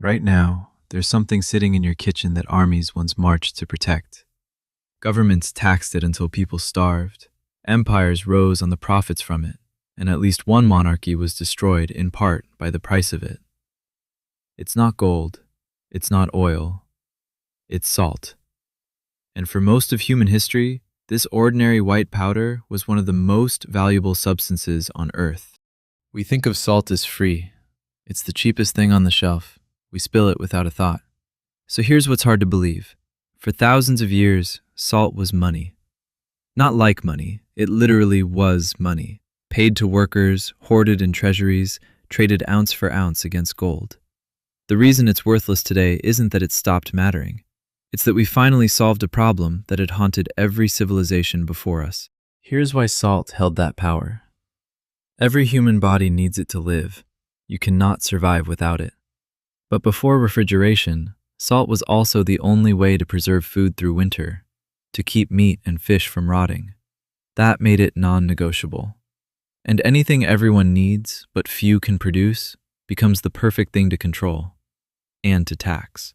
Right now, there's something sitting in your kitchen that armies once marched to protect. Governments taxed it until people starved. Empires rose on the profits from it, and at least one monarchy was destroyed in part by the price of it. It's not gold, it's not oil, it's salt. And for most of human history, this ordinary white powder was one of the most valuable substances on Earth. We think of salt as free. It's the cheapest thing on the shelf. We spill it without a thought. So here's what's hard to believe. For thousands of years, salt was money. Not like money, it literally was money. Paid to workers, hoarded in treasuries, traded ounce for ounce against gold. The reason it's worthless today isn't that it stopped mattering. It's that we finally solved a problem that had haunted every civilization before us. Here's why salt held that power. Every human body needs it to live. You cannot survive without it. But before refrigeration, salt was also the only way to preserve food through winter, to keep meat and fish from rotting. That made it non-negotiable. And anything everyone needs, but few can produce, becomes the perfect thing to control and to tax.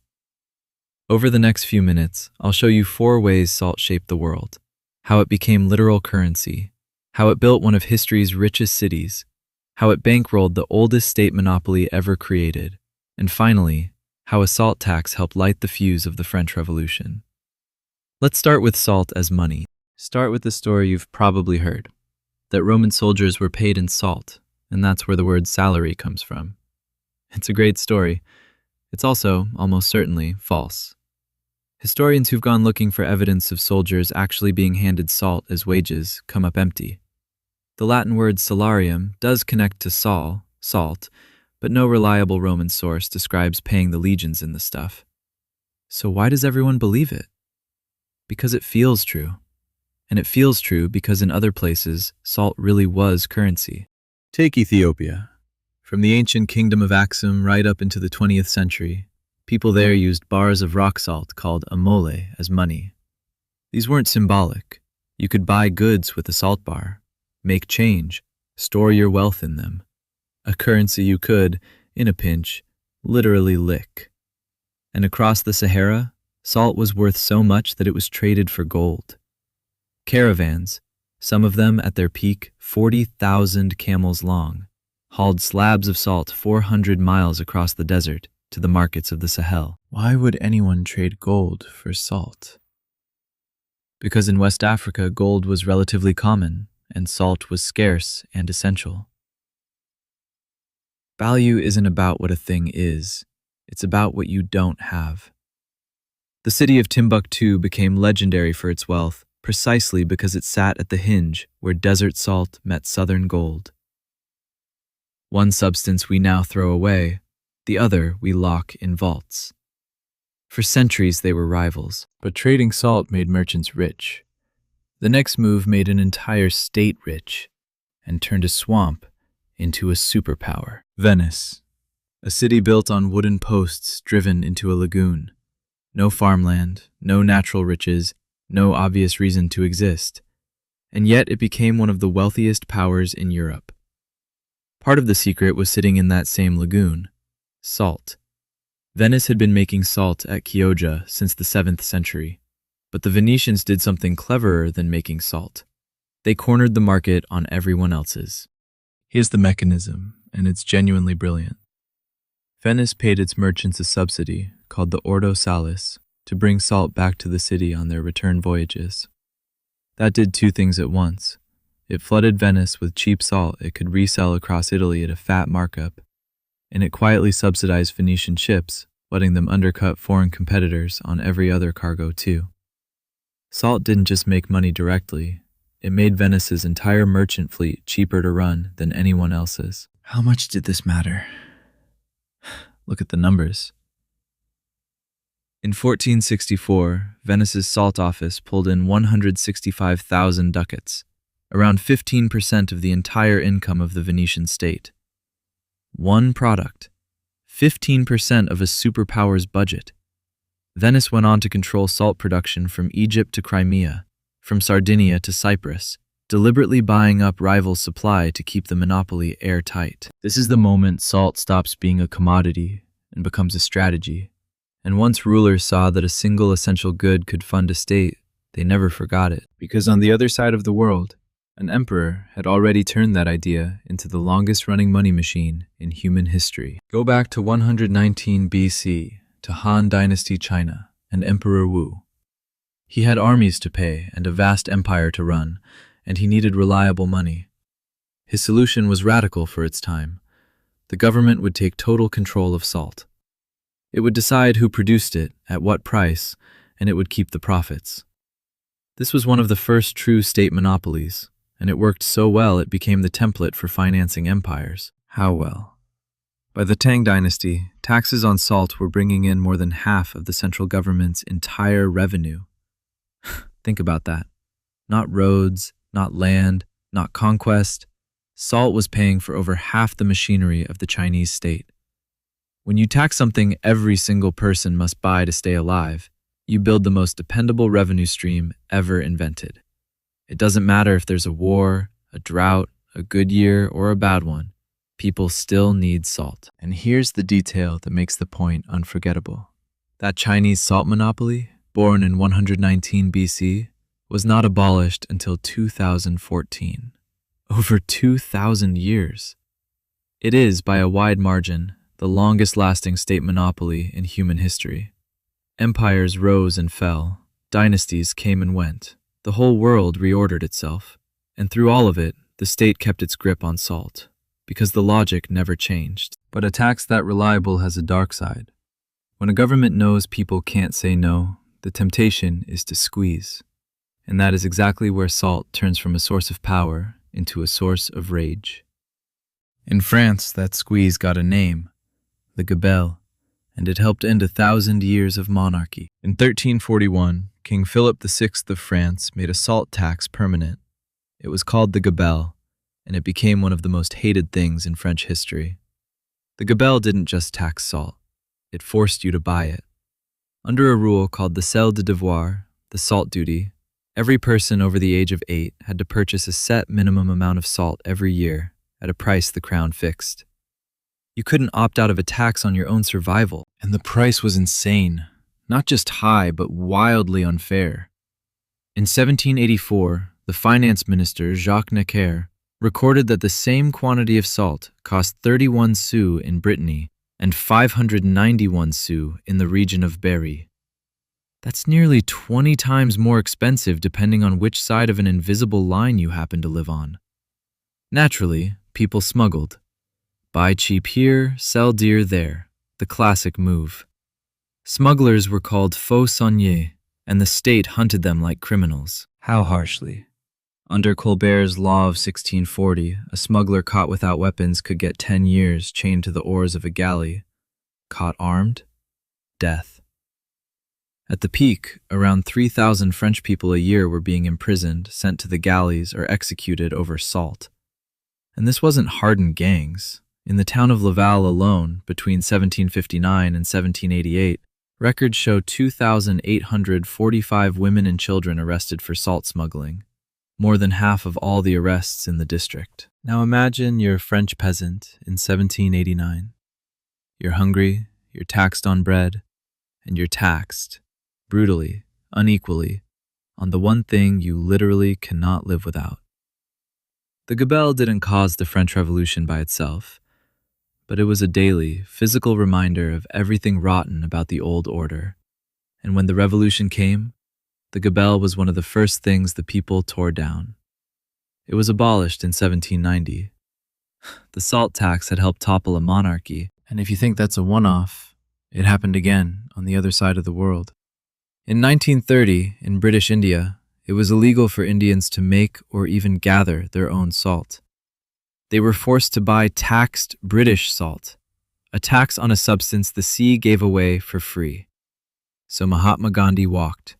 Over the next few minutes, I'll show you 4 ways salt shaped the world, how it became literal currency, how it built one of history's richest cities, how it bankrolled the oldest state monopoly ever created, and finally, how a salt tax helped light the fuse of the French Revolution. Let's start with salt as money. Start with the story you've probably heard, that Roman soldiers were paid in salt, and that's where the word salary comes from. It's a great story. It's also, almost certainly, false. Historians who've gone looking for evidence of soldiers actually being handed salt as wages come up empty. The Latin word salarium does connect to salt, but no reliable Roman source describes paying the legions in the stuff. So why does everyone believe it? Because it feels true. And it feels true because in other places, salt really was currency. Take Ethiopia. From the ancient kingdom of Aksum right up into the 20th century, people there used bars of rock salt called amole as money. These weren't symbolic. You could buy goods with a salt bar, make change, store your wealth in them. A currency you could, in a pinch, literally lick. And across the Sahara, salt was worth so much that it was traded for gold. Caravans, some of them at their peak 40,000 camels long, hauled slabs of salt 400 miles across the desert to the markets of the Sahel. Why would anyone trade gold for salt? Because in West Africa, gold was relatively common, and salt was scarce and essential. Value isn't about what a thing is, it's about what you don't have. The city of Timbuktu became legendary for its wealth precisely because it sat at the hinge where desert salt met southern gold. One substance we now throw away, the other we lock in vaults. For centuries they were rivals, but trading salt made merchants rich. The next move made an entire state rich and turned a swamp into a superpower. Venice, a city built on wooden posts driven into a lagoon. No farmland, no natural riches, no obvious reason to exist. And yet it became one of the wealthiest powers in Europe. Part of the secret was sitting in that same lagoon, salt. Venice had been making salt at Chioggia since the 7th century, but the Venetians did something cleverer than making salt. They cornered the market on everyone else's. Here's the mechanism, and it's genuinely brilliant. Venice paid its merchants a subsidy, called the ordo salis, to bring salt back to the city on their return voyages. That did 2 things at once. It flooded Venice with cheap salt it could resell across Italy at a fat markup, and it quietly subsidized Venetian ships, letting them undercut foreign competitors on every other cargo too. Salt didn't just make money directly, it made Venice's entire merchant fleet cheaper to run than anyone else's. How much did this matter? Look at the numbers. In 1464, Venice's salt office pulled in 165,000 ducats, around 15% of the entire income of the Venetian state. One product, 15% of a superpower's budget. Venice went on to control salt production from Egypt to Crimea, from Sardinia to Cyprus, deliberately buying up rival supply to keep the monopoly airtight. This is the moment salt stops being a commodity and becomes a strategy. And once rulers saw that a single essential good could fund a state, they never forgot it. Because on the other side of the world, an emperor had already turned that idea into the longest-running money machine in human history. Go back to 119 BC to Han Dynasty China and Emperor Wu. He had armies to pay and a vast empire to run, and he needed reliable money. His solution was radical for its time. The government would take total control of salt. It would decide who produced it, at what price, and it would keep the profits. This was one of the first true state monopolies, and it worked so well it became the template for financing empires. How well? By the Tang Dynasty, taxes on salt were bringing in more than half of the central government's entire revenue. Think about that. Not roads, not land, not conquest. Salt was paying for over half the machinery of the Chinese state. When you tax something every single person must buy to stay alive, you build the most dependable revenue stream ever invented. It doesn't matter if there's a war, a drought, a good year, or a bad one. People still need salt. And here's the detail that makes the point unforgettable. That Chinese salt monopoly, born in 119 BC, was not abolished until 2014. Over 2,000 years. It is, by a wide margin, the longest-lasting state monopoly in human history. Empires rose and fell, dynasties came and went. The whole world reordered itself, and through all of it, the state kept its grip on salt, because the logic never changed. But a tax that reliable has a dark side. When a government knows people can't say no, the temptation is to squeeze. And that is exactly where salt turns from a source of power into a source of rage. In France, that squeeze got a name, the gabelle, and it helped end 1,000 years of monarchy. In 1341, King Philip VI of France made a salt tax permanent. It was called the gabelle, and it became one of the most hated things in French history. The gabelle didn't just tax salt, it forced you to buy it. Under a rule called the sel de devoir, the salt duty, every person over the age of 8 had to purchase a set minimum amount of salt every year at a price the crown fixed. You couldn't opt out of a tax on your own survival, and the price was insane. Not just high, but wildly unfair. In 1784, the finance minister Jacques Necker recorded that the same quantity of salt cost 31 sous in Brittany and 591 sous in the region of Berry. That's nearly 20 times more expensive depending on which side of an invisible line you happen to live on. Naturally, people smuggled. Buy cheap here, sell dear there, the classic move. Smugglers were called faux sauniers, and the state hunted them like criminals. How harshly? Under Colbert's Law of 1640, a smuggler caught without weapons could get 10 years chained to the oars of a galley. Caught armed? Death. At the peak, around 3,000 French people a year were being imprisoned, sent to the galleys, or executed over salt. And this wasn't hardened gangs. In the town of Laval alone, between 1759 and 1788, records show 2,845 women and children arrested for salt smuggling, more than half of all the arrests in the district. Now imagine you're a French peasant in 1789. You're hungry, you're taxed on bread, and you're taxed, brutally, unequally, on the one thing you literally cannot live without. The gabelle didn't cause the French Revolution by itself, but it was a daily, physical reminder of everything rotten about the old order. And when the revolution came, the gabelle was one of the first things the people tore down. It was abolished in 1790. The salt tax had helped topple a monarchy, and if you think that's a one-off, it happened again on the other side of the world. In 1930, in British India, it was illegal for Indians to make or even gather their own salt. They were forced to buy taxed British salt, a tax on a substance the sea gave away for free. So Mahatma Gandhi walked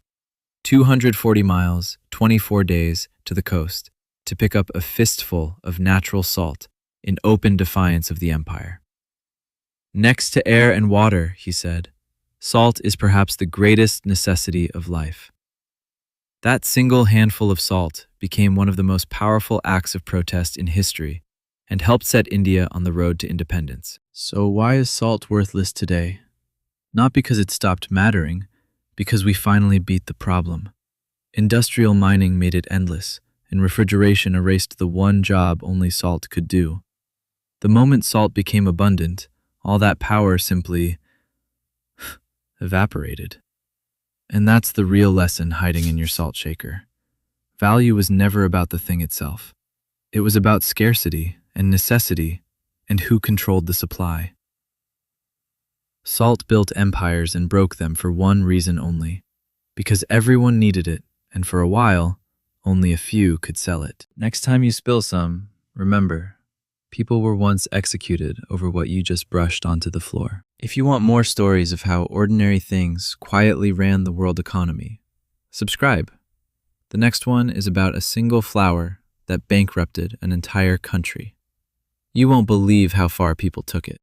240 miles, 24 days, to the coast to pick up a fistful of natural salt in open defiance of the empire. Next to air and water, he said, salt is perhaps the greatest necessity of life. That single handful of salt became one of the most powerful acts of protest in history and helped set India on the road to independence. So why is salt worthless today? Not because it stopped mattering, because we finally beat the problem. Industrial mining made it endless, and refrigeration erased the one job only salt could do. The moment salt became abundant, all that power simply evaporated. And that's the real lesson hiding in your salt shaker. Value was never about the thing itself. It was about scarcity and necessity and who controlled the supply. Salt built empires and broke them for one reason only, because everyone needed it, and for a while, only a few could sell it. Next time you spill some, remember, people were once executed over what you just brushed onto the floor. If you want more stories of how ordinary things quietly ran the world economy, subscribe. The next one is about a single flower that bankrupted an entire country. You won't believe how far people took it.